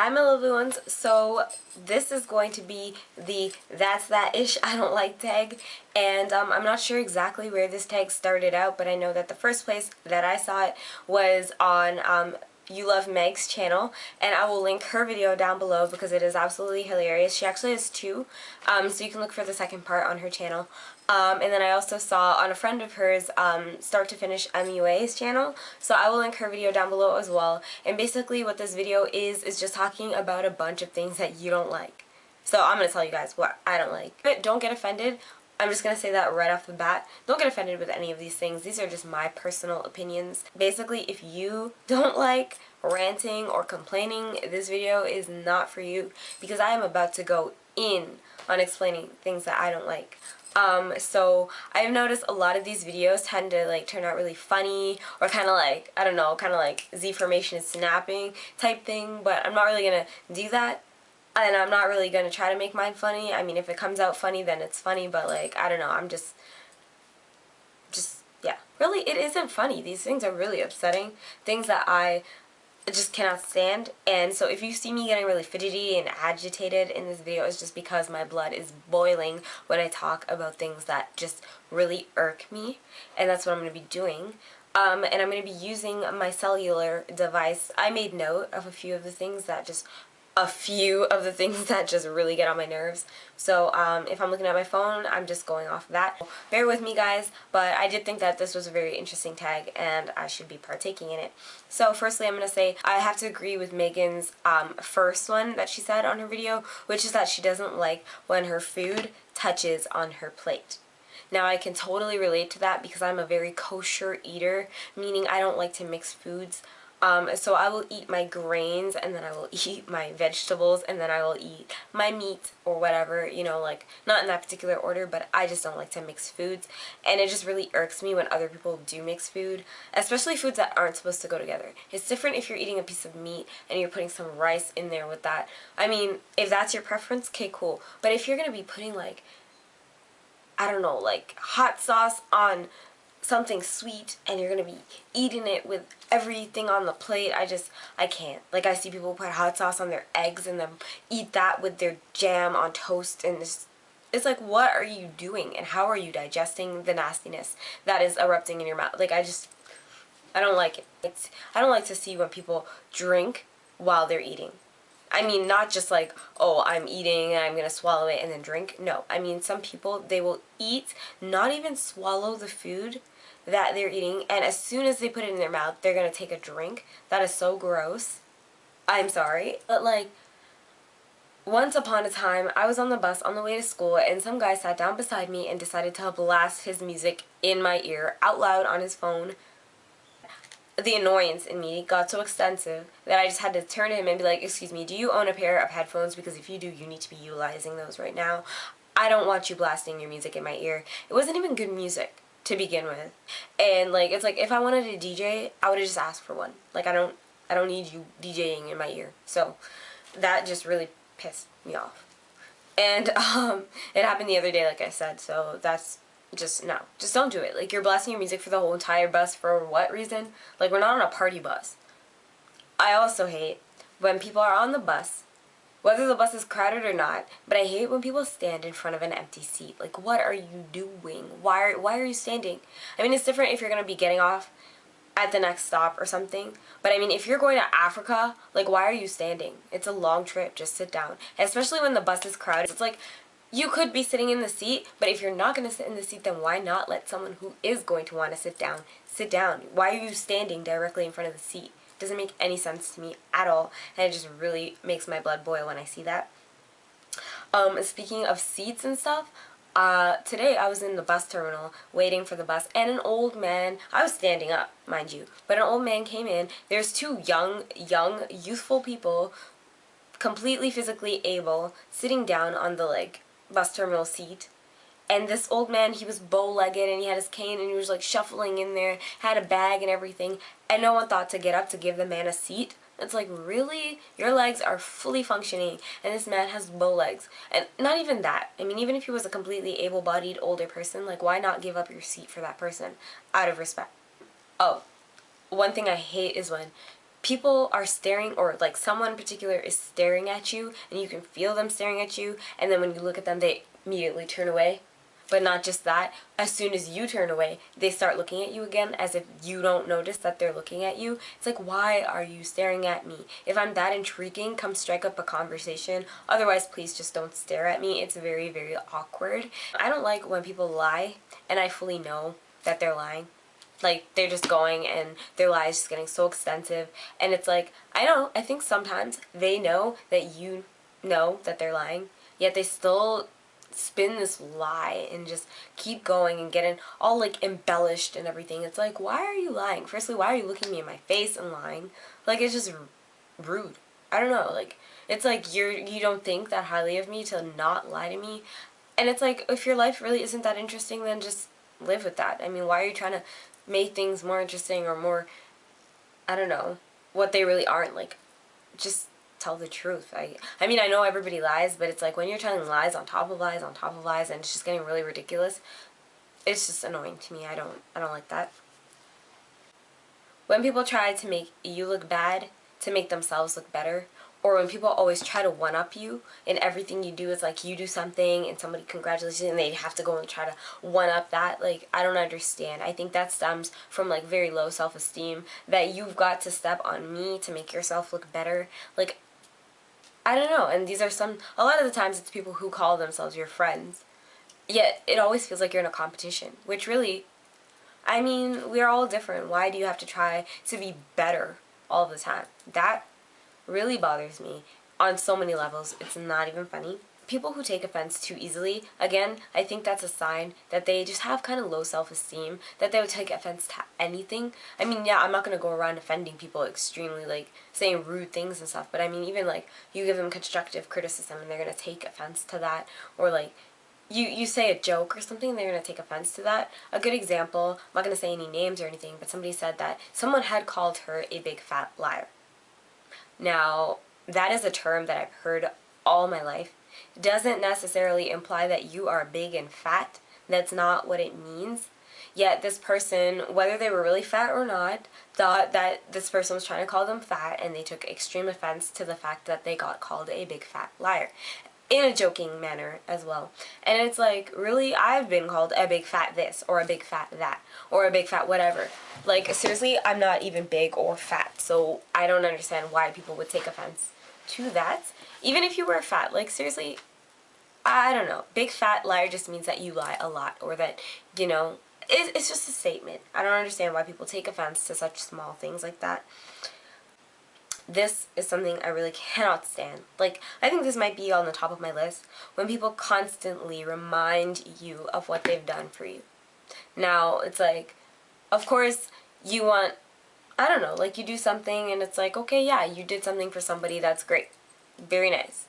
Hi my lovely ones, so this is going to be the that's that-ish I don't like tag, and I'm not sure exactly where this tag started out, but I know that the first place that I saw it was on You Love Meg's channel, and I will link her video down below because it is absolutely hilarious. She actually has two, so you can look for the second part on her channel. And then I also saw on a friend of hers, Start to Finish MUA's channel, so I will link her video down below as well. And basically what this video is just talking about a bunch of things that you don't like. So I'm going to tell you guys what I don't like. But don't get offended. I'm just going to say that right off the bat. Don't get offended with any of these things. These are just my personal opinions. Basically, if you don't like ranting or complaining, this video is not for you because I am about to go in on explaining things that I don't like. So I've noticed a lot of these videos tend to like turn out really funny or kind of like, I don't know, kind of like Z formation is snapping type thing, but I'm not really going to do that. And I'm not really going to try to make mine funny. I mean, if it comes out funny, then it's funny, but like, I don't know, I'm just, yeah. Really, it isn't funny. These things are really upsetting. Things that I just cannot stand. And so if you see me getting really fidgety and agitated in this video, it's just because my blood is boiling when I talk about things that just really irk me. And that's what I'm going to be doing. And I'm going to be using my cellular device. I made note of a few of the things that just really get on my nerves. So if I'm looking at my phone, I'm just going off of that. Bear with me guys, but I did think that this was a very interesting tag and I should be partaking in it. So firstly I'm going to say I have to agree with Megan's first one that she said on her video, which is that she doesn't like when her food touches on her plate. Now I can totally relate to that because I'm a very kosher eater, meaning I don't like to mix foods. So I will eat my grains, and then I will eat my vegetables, and then I will eat my meat or whatever, you know, like, not in that particular order, but I just don't like to mix foods, and it just really irks me when other people do mix food, especially foods that aren't supposed to go together. It's different if you're eating a piece of meat and you're putting some rice in there with that. I mean, if that's your preference, okay, cool, but if you're going to be putting, like, I don't know, like, hot sauce on something sweet and you're gonna be eating it with everything on the plate, I can't. Like, I see people put hot sauce on their eggs and then eat that with their jam on toast, and it's like, what are you doing and how are you digesting the nastiness that is erupting in your mouth? Like, I don't like it. I don't like to see when people drink while they're eating. I mean, not just like, oh, I'm eating and I'm going to swallow it and then drink. No, I mean, some people, they will eat, not even swallow the food that they're eating, and as soon as they put it in their mouth, they're going to take a drink. That is so gross. I'm sorry. But like, once upon a time, I was on the bus on the way to school, and some guy sat down beside me and decided to blast his music in my ear out loud on his phone. The annoyance in me got so extensive that I just had to turn to him and be like, excuse me, do you own a pair of headphones? Because if you do, you need to be utilizing those right now. I don't want you blasting your music in my ear. It wasn't even good music to begin with. And like, it's like, if I wanted a DJ, I would have just asked for one. Like, I don't need you DJing in my ear. So that just really pissed me off. And it happened the other day, like I said, so that's just, no. Just don't do it. Like, you're blasting your music for the whole entire bus for what reason? Like, we're not on a party bus. I also hate when people are on the bus, whether the bus is crowded or not, but I hate when people stand in front of an empty seat. Like, what are you doing? Why are you standing? I mean, it's different if you're going to be getting off at the next stop or something, but I mean, if you're going to Africa, like, why are you standing? It's a long trip. Just sit down. Especially when the bus is crowded. It's like, you could be sitting in the seat, but if you're not going to sit in the seat, then why not let someone who is going to want to sit down? Why are you standing directly in front of the seat? Doesn't make any sense to me at all, and it just really makes my blood boil when I see that. Speaking of seats and stuff, today I was in the bus terminal waiting for the bus, and an old man, I was standing up, mind you, but an old man came in. There's two young, youthful people, completely physically able, sitting down on the, like, bus terminal seat. And this old man, he was bow-legged and he had his cane and he was like shuffling in there, had a bag and everything, and no one thought to get up to give the man a seat. It's like, really? Your legs are fully functioning and this man has bow legs. And not even that. I mean, even if he was a completely able-bodied older person, like, why not give up your seat for that person out of respect? Oh, one thing I hate is when people are staring, or like someone in particular is staring at you, and you can feel them staring at you, and then when you look at them, they immediately turn away. But not just that, as soon as you turn away, they start looking at you again as if you don't notice that they're looking at you. It's like, why are you staring at me? If I'm that intriguing, come strike up a conversation. Otherwise, please just don't stare at me. It's very, very awkward. I don't like when people lie and I fully know that they're lying. Like, they're just going and their lie is just getting so extensive. And it's like, I think sometimes they know that you know that they're lying, yet they still spin this lie and just keep going and getting all like embellished and everything. It's like, why are you lying? Firstly, why are you looking me in my face and lying? Like, it's just rude. I don't know, like, it's like you don't think that highly of me to not lie to me. And it's like, if your life really isn't that interesting, then just live with that. I mean, why are you trying to make things more interesting or more, I don't know, what they really aren't? Like, just tell the truth. I mean, I know everybody lies, but it's like when you're telling lies on top of lies on top of lies and it's just getting really ridiculous, it's just annoying to me. I don't like that. When people try to make you look bad to make themselves look better, or when people always try to one-up you in everything you do, it's like you do something and somebody congratulates you and they have to go and try to one-up that. Like, I don't understand. I think that stems from like very low self-esteem, that you've got to step on me to make yourself look better. Like, I don't know, and these are a lot of the times it's people who call themselves your friends, yet it always feels like you're in a competition, which really, I mean, we're all different. Why do you have to try to be better all the time? That really bothers me on so many levels. It's not even funny. People who take offense too easily, again, I think that's a sign that they just have kind of low self-esteem, that they would take offense to anything. I mean, yeah, I'm not going to go around offending people extremely, like, saying rude things and stuff, but I mean, even, like, you give them constructive criticism and they're going to take offense to that, or, like, you say a joke or something, they're going to take offense to that. A good example, I'm not going to say any names or anything, but somebody said that someone had called her a big fat liar. Now, that is a term that I've heard all my life. It doesn't necessarily imply that you are big and fat. That's not what it means. Yet this person, whether they were really fat or not, thought that this person was trying to call them fat, and they took extreme offense to the fact that they got called a big fat liar. In a joking manner as well. And it's like, really, I've been called a big fat this, or a big fat that, or a big fat whatever. Like, seriously, I'm not even big or fat, so I don't understand why people would take offense to that. Even if you were fat, like, seriously, I don't know. Big fat liar just means that you lie a lot, or that, you know, it's just a statement. I don't understand why people take offense to such small things like that. This is something I really cannot stand. Like, I think this might be on the top of my list, when people constantly remind you of what they've done for you. Now, it's like, of course, you want, I don't know, like, you do something and it's like, okay, yeah, you did something for somebody, that's great. Very nice.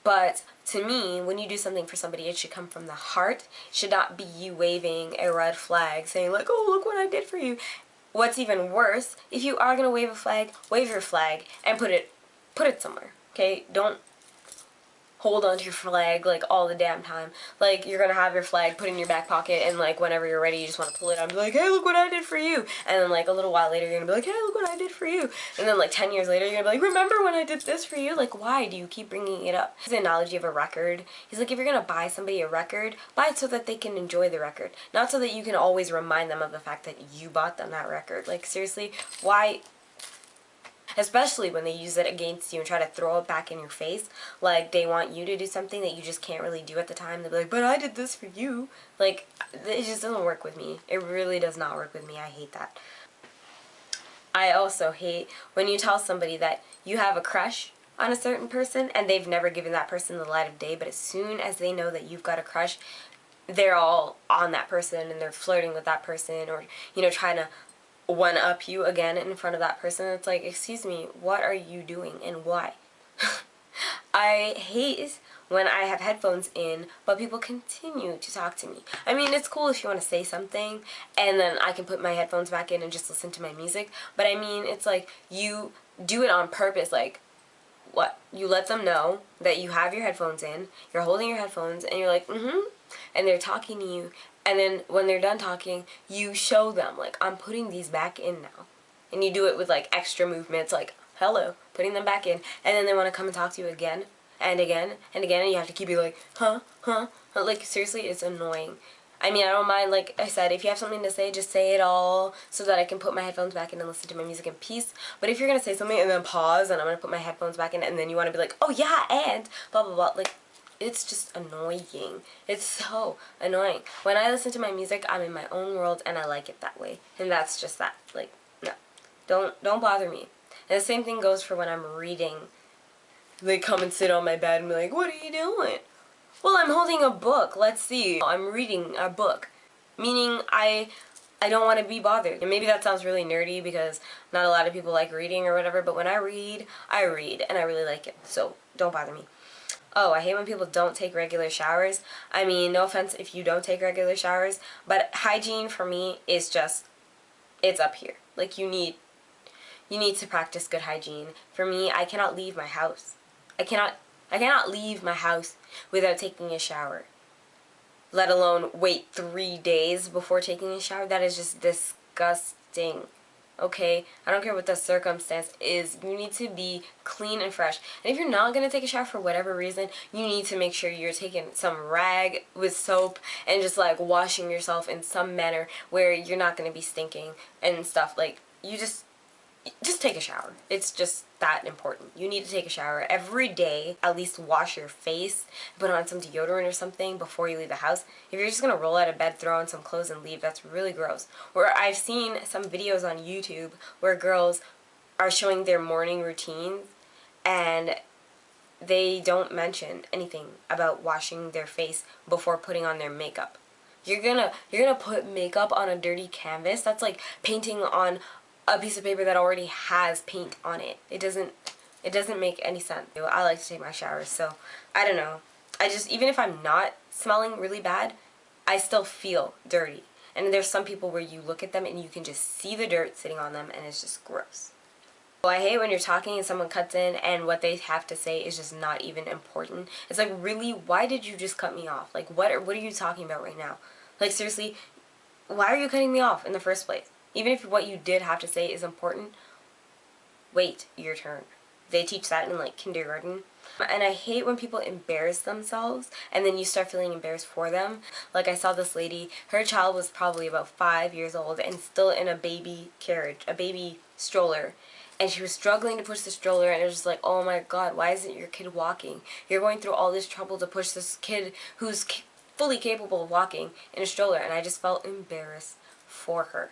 But to me, when you do something for somebody, it should come from the heart. It should not be you waving a red flag saying like, oh, look what I did for you. What's even worse, if you are going to wave a flag, wave your flag and put it somewhere, okay? Don't hold onto your flag like all the damn time. Like, you're going to have your flag put in your back pocket, and like whenever you're ready, you just want to pull it out and be like, hey, look what I did for you. And then like a little while later, you're going to be like, hey, look what I did for you. And then like 10 years later, you're going to be like, remember when I did this for you? Like, why do you keep bringing it up? It's an analogy of a record. He's like, if you're going to buy somebody a record, buy it so that they can enjoy the record. Not so that you can always remind them of the fact that you bought them that record. Like, seriously, why? Especially when they use it against you and try to throw it back in your face. Like, they want you to do something that you just can't really do at the time. They'll be like, but I did this for you. Like, it just doesn't work with me. It really does not work with me. I hate that. I also hate when you tell somebody that you have a crush on a certain person and they've never given that person the light of day, but as soon as they know that you've got a crush, they're all on that person and they're flirting with that person, or, you know, trying to one-up you again in front of that person. It's like, excuse me, what are you doing and why? I hate when I have headphones in but people continue to talk to me. I mean, it's cool if you want to say something and then I can put my headphones back in and just listen to my music, but I mean, it's like you do it on purpose. Like, what? You let them know that you have your headphones in, you're holding your headphones, and you're like, and they're talking to you, and then when they're done talking, you show them, like, I'm putting these back in now. and you do it with like extra movements, like hello, putting them back in, and then they want to come and talk to you again and again and again, and you have to keep being like, huh, huh, huh. Like, seriously, it's annoying. I mean, I don't mind, like I said, if you have something to say, just say it all so that I can put my headphones back in and listen to my music in peace. But if you're going to say something and then pause and I'm going to put my headphones back in and then you want to be like, oh yeah, and blah, blah, blah, like, it's just annoying. It's so annoying. When I listen to my music, I'm in my own world and I like it that way. And that's just that. Like, no. Don't bother me. And the same thing goes for when I'm reading. They come and sit on my bed and be like, what are you doing? Well, I'm holding a book. Let's see. I'm reading a book. Meaning I don't want to be bothered. And maybe that sounds really nerdy because not a lot of people like reading or whatever, but when I read and I really like it. So don't bother me. Oh, I hate when people don't take regular showers. I mean, no offense if you don't take regular showers, but hygiene for me is just, it's up here. Like, you need to practice good hygiene. For me, I cannot leave my house. I cannot leave my house without taking a shower. Let alone wait 3 days before taking a shower. That is just disgusting. Okay? I don't care what the circumstance is. You need to be clean and fresh. And if you're not going to take a shower for whatever reason, you need to make sure you're taking some rag with soap and just like washing yourself in some manner where you're not going to be stinking and stuff. Like, you just take a shower. It's just that important. You need to take a shower every day. At least wash your face, put on some deodorant or something before you leave the house. If you're just gonna roll out of bed, throw on some clothes and leave, that's really gross. Or I've seen some videos on YouTube where girls are showing their morning routines and they don't mention anything about washing their face before putting on their makeup. You're gonna put makeup on a dirty canvas. That's like painting on a piece of paper that already has paint on it. It doesn't make any sense. I like to take my showers, so I don't know. Even if I'm not smelling really bad, I still feel dirty. And there's some people where you look at them and you can just see the dirt sitting on them and it's just gross. Well, I hate when you're talking and someone cuts in and what they have to say is just not even important. It's like, really, why did you just cut me off? Like, what are you talking about right now? Like, seriously, why are you cutting me off in the first place? Even if what you did have to say is important, wait your turn. They teach that in like kindergarten. And I hate when people embarrass themselves and then you start feeling embarrassed for them. Like, I saw this lady, her child was probably about 5 years old and still in a baby carriage, a baby stroller. And she was struggling to push the stroller and it was just like, oh my god, why isn't your kid walking? You're going through all this trouble to push this kid who's fully capable of walking in a stroller. And I just felt embarrassed for her.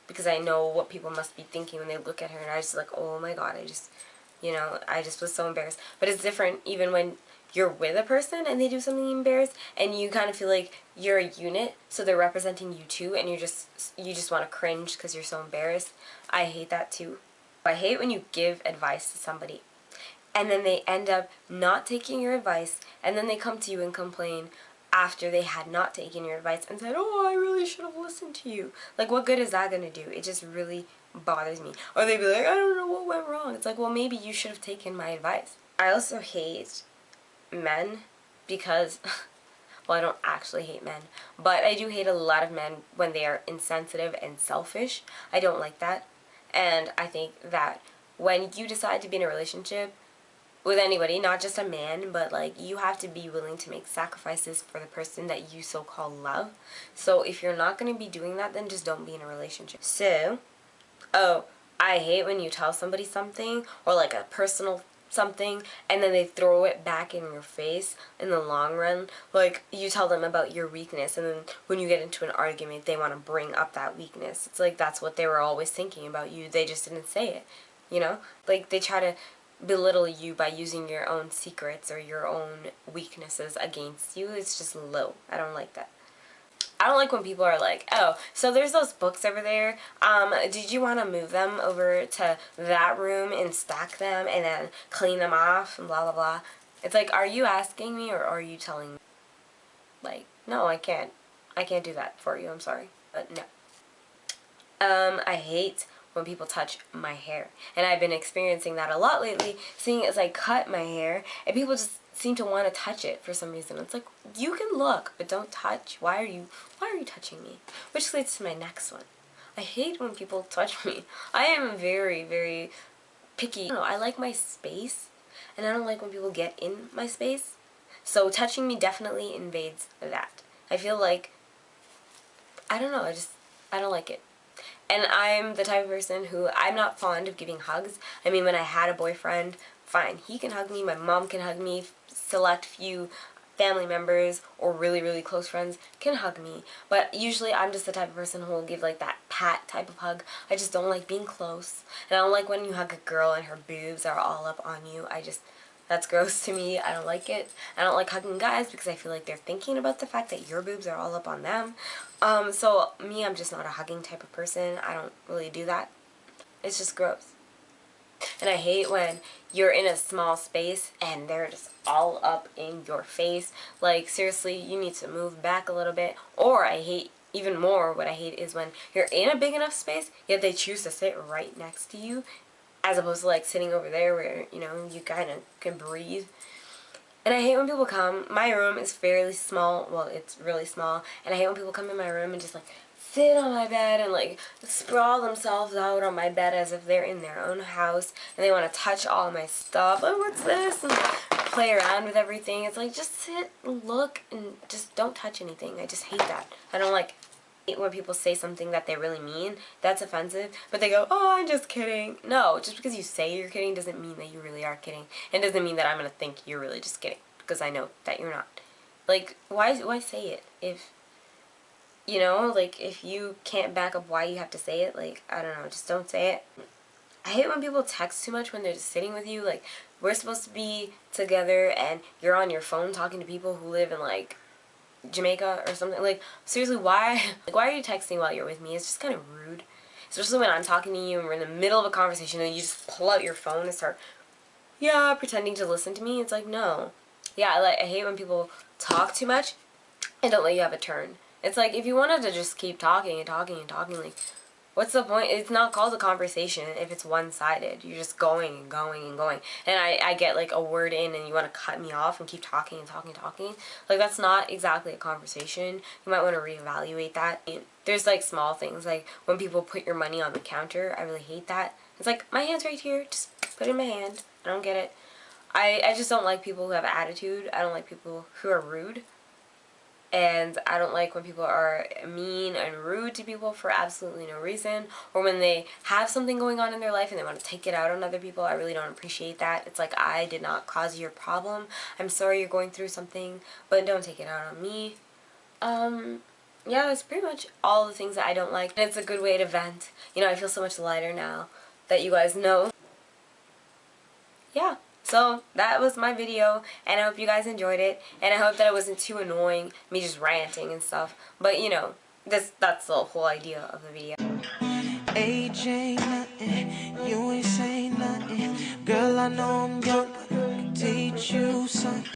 Because I know what people must be thinking when they look at her, and I was just like, oh my god, I just was so embarrassed. But it's different even when you're with a person and they do something embarrassed, and you kind of feel like you're a unit, so they're representing you too, and you just want to cringe because you're so embarrassed. I hate that too. I hate when you give advice to somebody, and then they end up not taking your advice, and then they come to you and complain after they had not taken your advice and said, oh, I really should have listened to you. Like, what good is that going to do? It just really bothers me. Or they'd be like, I don't know what went wrong. It's like, well, maybe you should have taken my advice. I also hate men because, well, I don't actually hate men, but I do hate a lot of men when they are insensitive and selfish. I don't like that. And I think that when you decide to be in a relationship with anybody, not just a man, but like, you have to be willing to make sacrifices for the person that you so-called love. So if you're not going to be doing that, then just don't be in a relationship. So, oh, I hate when you tell somebody something or like a personal something and then they throw it back in your face in the long run. Like, you tell them about your weakness and then when you get into an argument, they want to bring up that weakness. It's like, that's what they were always thinking about you. They just didn't say it, you know? Like, they try to belittle you by using your own secrets or your own weaknesses against you. It's just low. I don't like that. I don't like when people are like, oh, so there's those books over there. Did you want to move them over to that room and stack them and then clean them off and blah, blah, blah. It's like, are you asking me or are you telling me? Like, no, I can't. I can't do that for you. I'm sorry. But no. I hate when people touch my hair. And I've been experiencing that a lot lately, seeing as I cut my hair, and people just seem to want to touch it for some reason. It's like, you can look, but don't touch. Why are you touching me? Which leads to my next one. I hate when people touch me. I am very, very picky. I don't know, I like my space, and I don't like when people get in my space. So touching me definitely invades that. I feel like, I don't know, I don't like it. And I'm the type of person who, I'm not fond of giving hugs. I mean, when I had a boyfriend, fine, he can hug me, my mom can hug me, select few family members or really, really close friends can hug me. But usually I'm just the type of person who will give like that pat type of hug. I just don't like being close. And I don't like when you hug a girl and her boobs are all up on you. That's gross to me. I don't like it. I don't like hugging guys because I feel like they're thinking about the fact that your boobs are all up on them. So me, I'm just not a hugging type of person. I don't really do that. It's just gross. And I hate when you're in a small space and they're just all up in your face. Like, seriously, you need to move back a little bit. Or I hate, even more, what I hate is when you're in a big enough space, yet they choose to sit right next to you, as opposed to like sitting over there where, you know, you kind of can breathe. And I hate when people come. My room is fairly small. Well, it's really small. And I hate when people come in my room and just like sit on my bed and like sprawl themselves out on my bed as if they're in their own house and they want to touch all my stuff. Like, what's this? And play around with everything. It's like, just sit and look and just don't touch anything. I just hate that. I don't like when people say something that they really mean. That's offensive. But they go, oh, I'm just kidding. No, just because you say you're kidding doesn't mean that you really are kidding. And doesn't mean that I'm going to think you're really just kidding, because I know that you're not. Like, why say it if, you know, like, if you can't back up why you have to say it, like, I don't know, just don't say it. I hate when people text too much when they're just sitting with you. Like, we're supposed to be together and you're on your phone talking to people who live in, like, Jamaica or something. Like, seriously, why are you texting while you're with me? It's just kind of rude. Especially when I'm talking to you and we're in the middle of a conversation and you just pull out your phone and start, yeah, pretending to listen to me. It's like, no. Yeah, I hate when people talk too much and don't let you have a turn. It's like, if you wanted to just keep talking and talking and talking, like, what's the point? It's not called a conversation if it's one-sided. You're just going and going and going. And I get like a word in and you want to cut me off and keep talking and talking and talking. Like, that's not exactly a conversation. You might want to reevaluate that. There's like small things, like when people put your money on the counter. I really hate that. It's like, my hand's right here. Just put it in my hand. I don't get it. I just don't like people who have attitude. I don't like people who are rude. And I don't like when people are mean and rude to people for absolutely no reason, or when they have something going on in their life and they want to take it out on other people. I really don't appreciate that. It's like, I did not cause your problem. I'm sorry you're going through something, but don't take it out on me. Yeah, that's pretty much all the things that I don't like. And it's a good way to vent. You know, I feel so much lighter now that you guys know. Yeah. So that was my video, and I hope you guys enjoyed it, and I hope that it wasn't too annoying, me just ranting and stuff. But you know, that's the whole idea of the video. Age ain't nothing, you ain't saying nothing. Girl, I know I'm young, but I can teach you something.